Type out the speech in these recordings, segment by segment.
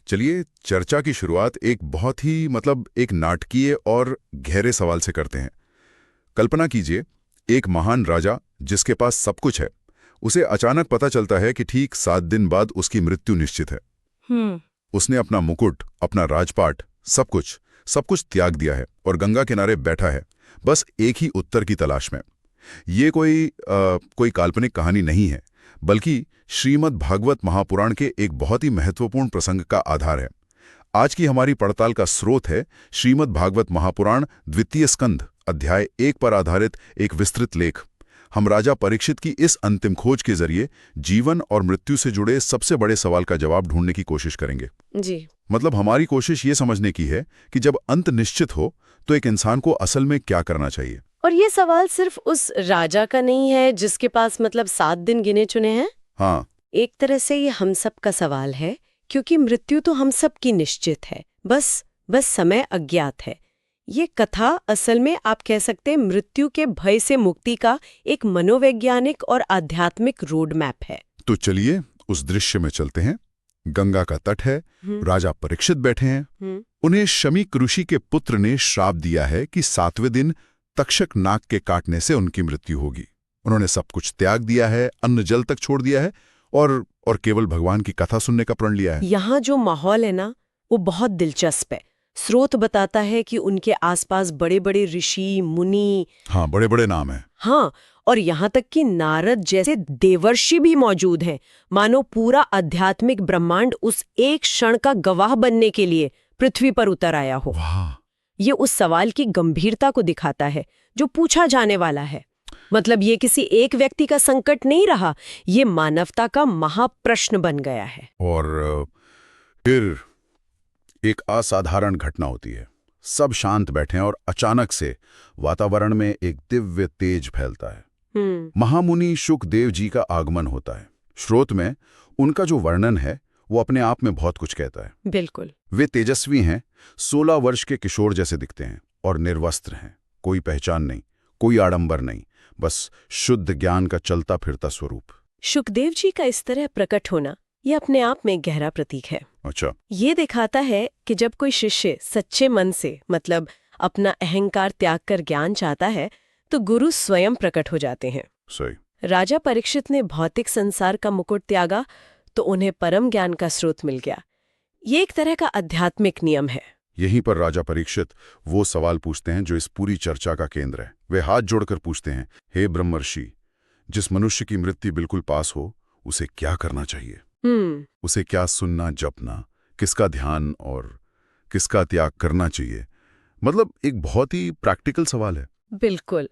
चलिए चर्चा की शुरुआत एक बहुत ही एक नाटकीय और गहरे सवाल से करते हैं। कल्पना कीजिए, एक महान राजा जिसके पास सब कुछ है, उसे अचानक पता चलता है कि ठीक 7 दिन बाद उसकी मृत्यु निश्चित है। उसने अपना मुकुट, अपना राजपाट, सब कुछ त्याग दिया है और गंगा किनारे बैठा है, बस एक ही उत्तर की तलाश में। ये कोई काल्पनिक कहानी नहीं है, बल्कि श्रीमद् भागवत महापुराण के एक बहुत ही महत्वपूर्ण प्रसंग का आधार है। आज की हमारी पड़ताल का स्रोत है श्रीमद् भागवत महापुराण द्वितीय स्कंध अध्याय 1 पर आधारित एक विस्तृत लेख। हम राजा परीक्षित की इस अंतिम खोज के जरिए जीवन और मृत्यु से जुड़े सबसे बड़े सवाल का जवाब ढूंढने की कोशिश करेंगे। जी। हमारी कोशिश ये समझने की है कि जब अंत निश्चित हो तो एक इंसान को असल में क्या करना चाहिए। और ये सवाल सिर्फ उस राजा का नहीं है जिसके पास 7 दिन गिने चुने हैं। हाँ, एक तरह से ये हम सब का सवाल है, क्योंकि मृत्यु तो हम सब की निश्चित है, बस समय अज्ञात है। ये कथा असल में आप कह सकते हैं मृत्यु के भय से मुक्ति का एक मनोवैज्ञानिक और आध्यात्मिक रोड मैप है। तो चलिए उस दृश्य में चलते हैं। गंगा का तट है, राजा परीक्षित बैठे हैं। उन्हें शमीक ऋषि के पुत्र ने श्राप दिया है कि 7वें दिन तक्षक नाग के काटने से उनकी मृत्यु होगी। उन्होंने सब कुछ त्याग दिया है, अन्न जल तक छोड़ दिया है और केवल भगवान की कथा सुनने का प्रण लिया है। यहाँ जो माहौल है ना, वो बहुत दिलचस्प है। स्रोत बताता है कि उनके आसपास बड़े बड़े ऋषि मुनि, हाँ, बड़े बड़े नाम हैं। हाँ, और यहाँ तक कि नारद जैसे देवर्षि भी मौजूद हैं। मानो पूरा आध्यात्मिक ब्रह्मांड उस एक क्षण का गवाह बनने के लिए पृथ्वी पर उतर आया हो। वाह! ये उस सवाल की गंभीरता को दिखाता है जो पूछा जाने वाला है। ये किसी एक व्यक्ति का संकट नहीं रहा, ये मानवता का महाप्रश्न बन गया है। और फिर एक असाधारण घटना होती है। सब शांत बैठे हैं और अचानक से वातावरण में एक दिव्य तेज फैलता है। महामुनि शुकदेव जी का आगमन होता है। स्रोत में उनका जो वर्णन है वो अपने आप में बहुत कुछ कहता है। बिल्कुल। वे तेजस्वी हैं, 16 वर्ष के किशोर जैसे दिखते हैं और निर्वस्त्र हैं। कोई पहचान नहीं, कोई आडंबर नहीं, बस शुद्ध ज्ञान का चलता फिरता स्वरूप। शुकदेव जी का इस तरह प्रकट होना ये अपने आप में गहरा प्रतीक है। अच्छा। ये दिखाता है कि जब कोई शिष्य सच्चे मन से अपना अहंकार त्याग कर ज्ञान चाहता है तो गुरु स्वयं प्रकट हो जाते हैं। सही। राजा परीक्षित ने भौतिक संसार का मुकुट त्यागा तो उन्हें परम ज्ञान का स्रोत मिल गया। ये एक तरह का आध्यात्मिक नियम है। यहीं पर राजा परीक्षित वो सवाल पूछते हैं जो इस पूरी चर्चा का केंद्र है। वे हाथ जोड़कर पूछते हैं, हे ब्रह्मर्षि, जिस मनुष्य की मृत्यु बिल्कुल पास हो उसे क्या करना चाहिए? उसे क्या सुनना, जपना, किसका ध्यान और किसका त्याग करना चाहिए? एक बहुत ही प्रैक्टिकल सवाल है। बिल्कुल।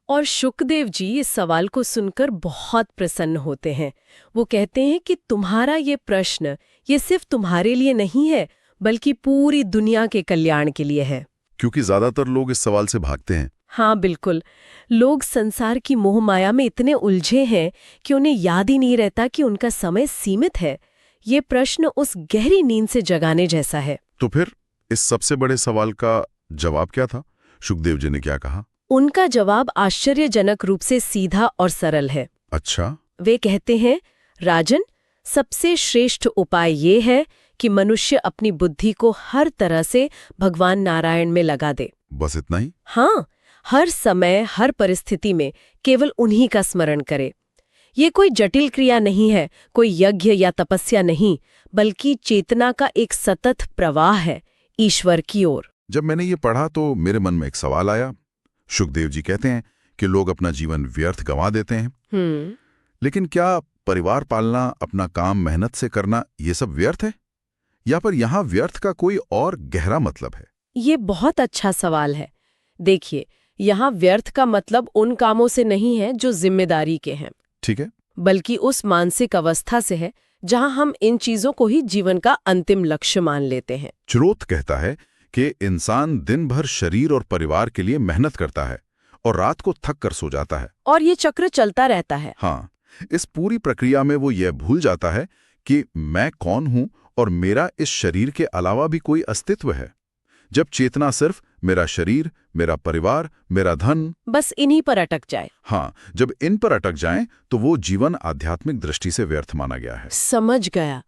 और शुकदेव जी इस सवाल को सुनकर बहुत प्रसन्न होते हैं। वो कहते हैं कि तुम्हारा ये प्रश्न ये सिर्फ तुम्हारे लिए नहीं है, बल्कि पूरी दुनिया के कल्याण के लिए है। क्योंकि ज्यादातर लोग इस सवाल से भागते हैं। हाँ, बिल्कुल। लोग संसार की मोह माया में इतने उलझे हैं कि उन्हें याद ही नहीं रहता कि उनका समय सीमित है। ये प्रश्न उस गहरी नींद से जगाने जैसा है। तो फिर इस सबसे बड़े सवाल का जवाब क्या था? शुकदेव जी ने क्या कहा? उनका जवाब आश्चर्यजनक रूप से सीधा और सरल है। अच्छा। वे कहते हैं, राजन, सबसे श्रेष्ठ उपाय ये है कि मनुष्य अपनी बुद्धि को हर तरह से भगवान नारायण में लगा दे। बस इतना ही? हाँ, हर समय हर परिस्थिति में केवल उन्हीं का स्मरण करे। ये कोई जटिल क्रिया नहीं है, कोई यज्ञ या तपस्या नहीं, बल्कि चेतना का एक सतत प्रवाह है ईश्वर की ओर। जब मैंने ये पढ़ा तो मेरे मन में एक सवाल आया। शुकदेव जी कहते हैं कि लोग अपना जीवन व्यर्थ गंवा देते हैं। लेकिन क्या परिवार पालना, अपना काम मेहनत से करना, ये सब व्यर्थ है? या पर यहाँ व्यर्थ का कोई और गहरा मतलब है? ये बहुत अच्छा सवाल है। देखिए, यहाँ व्यर्थ का मतलब उन कामों से नहीं है जो जिम्मेदारी के हैं। ठीक है। बल्कि उस मानसिक अवस्था से है जहाँ हम इन चीजों को ही जीवन का अंतिम लक्ष्य मान लेते हैं। स्रोत कहता है कि इंसान दिन भर शरीर और परिवार के लिए मेहनत करता है और रात को थक कर सो जाता है। और ये चक्र चलता रहता है। हाँ, इस पूरी प्रक्रिया में वो ये भूल जाता है कि मैं कौन हूं और मेरा इस शरीर के अलावा भी कोई अस्तित्व है। जब चेतना सिर्फ मेरा शरीर, मेरा परिवार, मेरा धन, बस इन्हीं पर अटक जाए। हाँ, जब इन पर अटक जाए तो वो जीवन आध्यात्मिक दृष्टि से व्यर्थ माना गया है। समझ गया।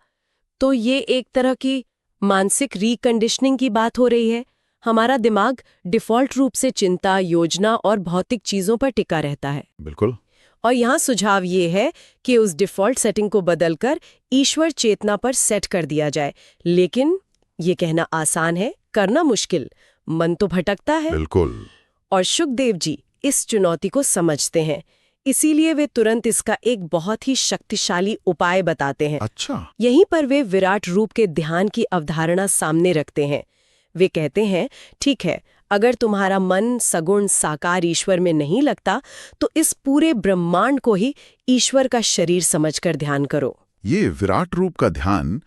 तो ये एक तरह की मानसिक रिकंडीशनिंग की बात हो रही है। हमारा दिमाग डिफॉल्ट रूप से चिंता, योजना और भौतिक चीजों पर टिका रहता है। बिल्कुल। और यहाँ सुझाव ये है कि उस डिफॉल्ट सेटिंग को बदलकर ईश्वर चेतना पर सेट कर दिया जाए। लेकिन ये कहना आसान है, करना मुश्किल। मन तो भटकता है। बिल्कुल। और शुकदेव जी इस चुनौती को समझते हैं, इसीलिए वे तुरंत इसका एक बहुत ही शक्तिशाली उपाय बताते हैं। अच्छा। यहीं पर वे विराट रूप के ध्यान की अवधारणा सामने रखते हैं। वे कहते हैं, ठीक है, अगर तुम्हारा मन सगुण साकार ईश्वर में नहीं लगता तो इस पूरे ब्रह्मांड को ही ईश्वर का शरीर समझकर ध्यान करो। ये विराट रूप का ध्यान,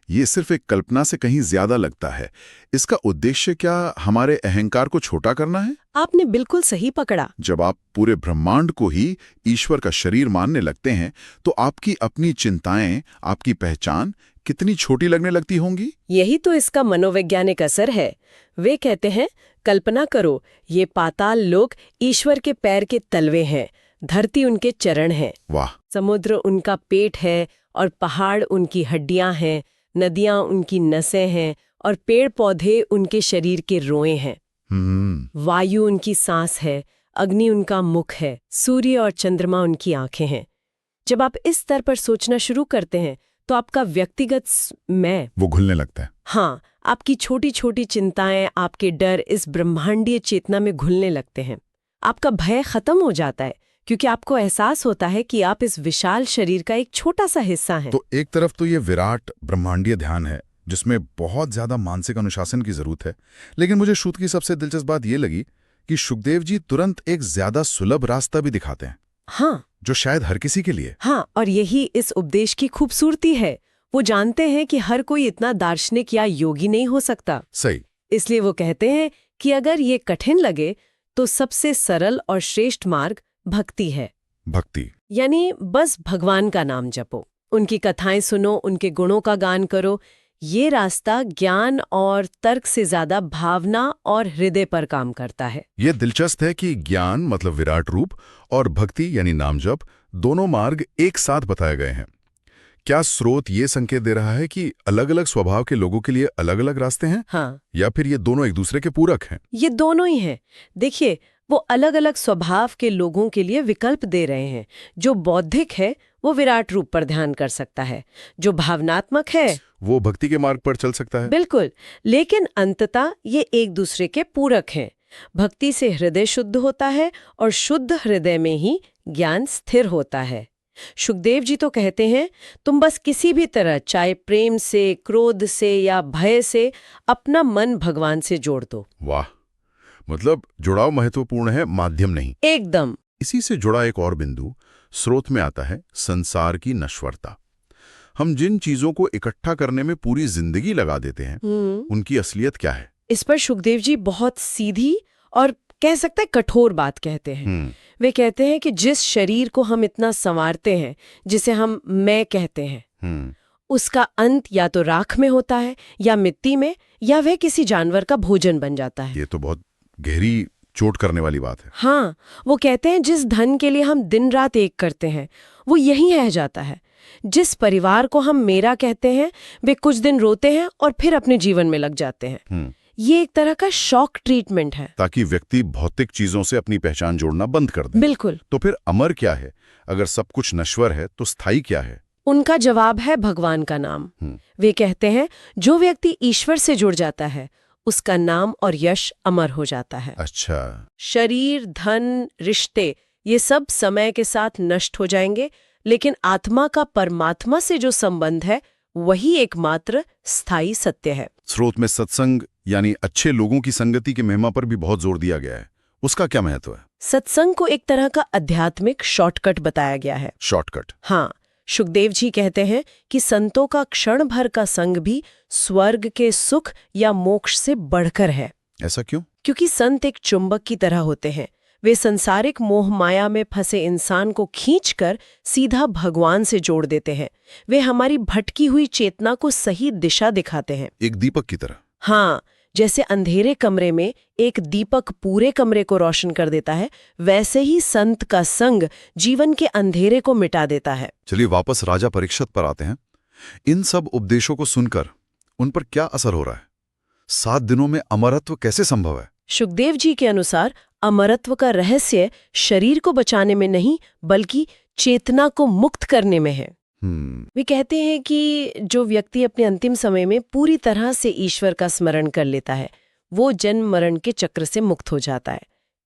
ये सिर्फ एक कल्पना से कहीं ज्यादा लगता है। इसका उद्देश्य क्या हमारे अहंकार को छोटा करना है? आपने बिल्कुल सही पकड़ा। जब आप पूरे ब्रह्मांड को ही ईश्वर का शरीर मानने लगते हैं तो आपकी अपनी चिंताएं, आपकी पहचान कितनी छोटी लगने लगती होंगी। यही तो इसका मनोवैज्ञानिक असर है। वे कहते हैं, कल्पना करो, ये पाताल लोक ईश्वर के पैर के तलवे हैं, धरती उनके चरण हैं, वाह। समुद्र उनका पेट है और पहाड़ उनकी हड्डियां हैं, नदियां उनकी नसें हैं और पेड़ पौधे उनके शरीर के रोए हैं। वायु उनकी सांस है, अग्नि उनका मुख है, सूर्य और चंद्रमा उनकी आंखें हैं। जब आप इस स्तर पर सोचना शुरू करते हैं तो आपका व्यक्तिगत मैं वो घुलने लगता है। हाँ, आपकी छोटी छोटी चिंताएं, आपके डर इस ब्रह्मांडीय चेतना में घुलने लगते हैं। आपका भय खत्म हो जाता है क्योंकि आपको एहसास होता है कि आप इस विशाल शरीर का एक छोटा सा हिस्सा हैं। तो एक तरफ तो ये विराट ब्रह्मांडीय ध्यान है जिसमें बहुत ज्यादा मानसिक अनुशासन की जरूरत है, लेकिन मुझे शुद्ध की सबसे दिलचस्प बात ये लगी कि शुकदेव जी तुरंत एक ज्यादा सुलभ रास्ता भी दिखाते हैं। हाँ, जो शायद हर किसी के लिए। हाँ, और यही इस उपदेश की खूबसूरती है। वो जानते हैं कि हर कोई इतना दार्शनिक या योगी नहीं हो सकता। सही। इसलिए वो कहते हैं कि अगर ये कठिन लगे तो सबसे सरल और श्रेष्ठ मार्ग भक्ति है। भक्ति यानी बस भगवान का नाम जपो, उनकी कथाएं सुनो, उनके गुणों का गान करो। ये रास्ता ज्ञान और तर्क से ज्यादा भावना और हृदय पर काम करता है। ये दिलचस्प है कि ज्ञान मतलब विराट रूप और भक्ति यानी नाम जप, दोनों मार्ग एक साथ बताए गए हैं। क्या स्रोत ये संकेत दे रहा है कि अलग अलग स्वभाव के लोगों के लिए अलग अलग रास्ते हैं? हाँ, या फिर ये दोनों एक दूसरे के पूरक हैं? ये दोनों ही हैं। देखिए, वो अलग अलग स्वभाव के लोगों के लिए विकल्प दे रहे हैं। जो बौद्धिक है वो विराट रूप पर ध्यान कर सकता है, जो भावनात्मक है वो भक्ति के मार्ग पर चल सकता है। बिल्कुल, लेकिन अंततः ये एक दूसरे के पूरक हैं। भक्ति से हृदय शुद्ध होता है और शुद्ध हृदय में ही ज्ञान स्थिर होता है। शुकदेव जी तो कहते हैं, तुम बस किसी भी तरह, चाहे प्रेम से, क्रोध से या भय से, अपना मन भगवान से जोड़ दो। वाह, मतलब जुड़ाव महत्वपूर्ण है, माध्यम नहीं। एकदम। इसी से जुड़ा एक और बिंदु स्रोत में आता है, संसार की नश्वरता। हम जिन चीजों को इकट्ठा करने में पूरी जिंदगी लगा देते हैं, उनकी असलियत क्या है? इस पर शुकदेव जी बहुत सीधी और कह सकते हैं कठोर बात कहते हैं। वे कहते हैं कि जिस शरीर को हम इतना संवारते हैं, जिसे हम मैं कहते हैं, उसका अंत या तो राख में होता है या मिट्टी में, या वह किसी जानवर का भोजन बन जाता है। ये तो बहुत गहरी चोट करने वाली बात है। हाँ, वो कहते हैं जिस धन के लिए हम दिन रात एक करते हैं वो यहीं रह जाता है। जिस परिवार को हम मेरा कहते हैं, वे कुछ दिन रोते हैं और फिर अपने जीवन में लग जाते हैं। ये एक तरह का शॉक ट्रीटमेंट है, ताकि व्यक्ति भौतिक चीजों से अपनी पहचान जोड़ना बंद कर दे। बिल्कुल। तो फिर अमर क्या है? अगर सब कुछ नश्वर है तो स्थायी क्या है? उनका जवाब है भगवान का नाम। वे कहते हैं, जो व्यक्ति ईश्वर से जुड़ जाता है उसका नाम और यश अमर हो जाता है। अच्छा। शरीर, धन, रिश्ते, ये सब समय के साथ नष्ट हो जाएंगे, लेकिन आत्मा का परमात्मा से जो संबंध है वही एकमात्र स्थायी सत्य है। स्रोत में सत्संग यानी अच्छे लोगों की संगति की महिमा पर भी बहुत जोर दिया गया है। उसका क्या महत्व है? सत्संग को एक तरह का आध्यात्मिक शॉर्टकट बताया गया है। शॉर्टकट? हाँ, शुकदेव जी कहते हैं कि संतों का क्षण भर का संग भी स्वर्ग के सुख या मोक्ष से बढ़कर है। ऐसा क्यों? क्योंकि संत एक चुंबक की तरह होते हैं। वे सांसारिक मोह माया में फंसे इंसान को खींचकर सीधा भगवान से जोड़ देते हैं। वे हमारी भटकी हुई चेतना को सही दिशा दिखाते हैं। एक दीपक की तरह? हाँ, जैसे अंधेरे कमरे में एक दीपक पूरे कमरे को रोशन कर देता है, वैसे ही संत का संग जीवन के अंधेरे को मिटा देता है। चलिए वापस राजा परीक्षित पर आते हैं। इन सब उपदेशों को सुनकर उन पर क्या असर हो रहा है? 7 दिनों में अमरत्व कैसे संभव है? सुखदेव जी के अनुसार अमरत्व का रहस्य शरीर को बचाने में नहीं बल्कि चेतना को मुक्त करने में है। वे कहते हैं कि जो व्यक्ति अपने अंतिम समय में पूरी तरह से ईश्वर का स्मरण कर लेता है वो जन्म मरण के चक्र से मुक्त हो जाता है।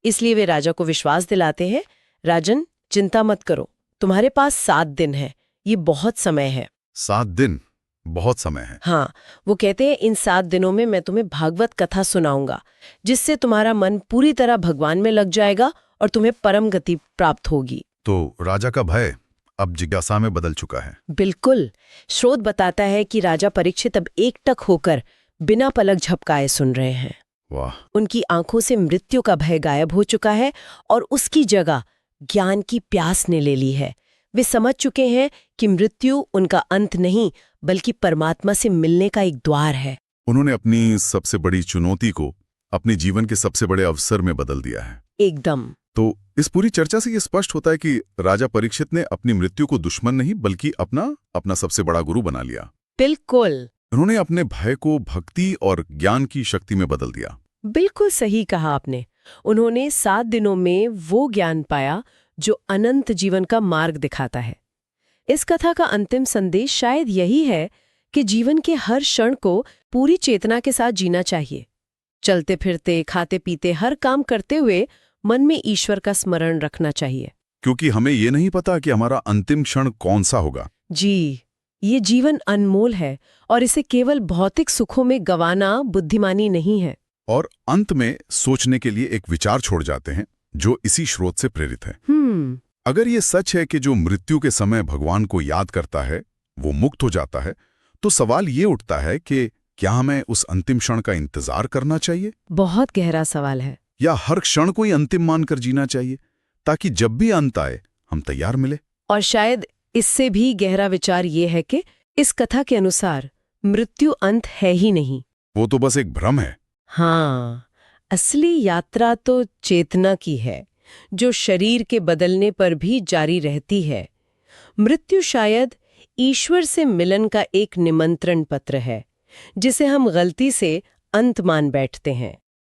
इसलिए वे राजा को विश्वास दिलाते हैं, राजन चिंता मत करो, तुम्हारे पास 7 दिन है, ये बहुत समय है। 7 दिन बहुत समय है। हाँ, वो कहते हैं इन 7 दिनों में मैं तुम्हें भागवत कथा सुनाऊंगा जिससे तुम्हारा मन पूरी तरह भगवान में लग जाएगा और तुम्हें परम गति प्राप्त होगी। तो राजा का भय अब जिज्ञासा में बदल चुका है। बिल्कुल। स्रोत बताता है कि राजा परीक्षित अब एकटक होकर बिना पलक झपकाए सुन रहे हैं। वाह। उनकी आंखों से मृत्यु का भय गायब हो चुका है और उसकी जगह ज्ञान की प्यास ने ले ली है। वे समझ चुके हैं कि मृत्यु उनका अंत नहीं बल्कि परमात्मा से मिलने का एक द्वार है। उन्होंने अपनी सबसे बड़ी चुनौती को अपने जीवन के सबसे बड़े अवसर में बदल दिया है। एकदम। तो इस पूरी चर्चा से ये स्पष्ट होता है कि राजा परीक्षित ने अपनी मृत्यु को दुश्मन नहीं बल्कि अपना सबसे बड़ा गुरु बना लिया। बिल्कुल। उन्होंने अपने भय को भक्ति और ज्ञान की शक्ति में बदल दिया। बिल्कुल सही कहा आपने। उन्होंने 7 दिनों में वो ज्ञान पाया जो अनंत जीवन का मार्ग दिखाता है। इस कथा का अंतिम संदेश शायद यही है कि जीवन के हर क्षण को पूरी चेतना के साथ जीना चाहिए। चलते फिरते, खाते पीते, हर काम करते हुए मन में ईश्वर का स्मरण रखना चाहिए। क्योंकि हमें ये नहीं पता कि हमारा अंतिम क्षण कौन सा होगा। जी, ये जीवन अनमोल है और इसे केवल भौतिक सुखों में गंवाना बुद्धिमानी नहीं है। और अंत में सोचने के लिए एक विचार छोड़ जाते हैं जो इसी स्रोत से प्रेरित है। अगर ये सच है कि जो मृत्यु के समय भगवान को याद करता है वो मुक्त हो जाता है, तो सवाल ये उठता है कि क्या हमें उस अंतिम क्षण का इंतजार करना चाहिए? बहुत गहरा सवाल है। या हर क्षण को ही अंतिम मानकर जीना चाहिए ताकि जब भी अंत आए हम तैयार मिले? और शायद इससे भी गहरा विचार ये है कि इस कथा के अनुसार मृत्यु अंत है ही नहीं, वो तो बस एक भ्रम है। हाँ, असली यात्रा तो चेतना की है जो शरीर के बदलने पर भी जारी रहती है। मृत्यु शायद ईश्वर से मिलन का एक निमंत्रण पत्र है जिसे हम गलती से अंत मान बैठते हैं।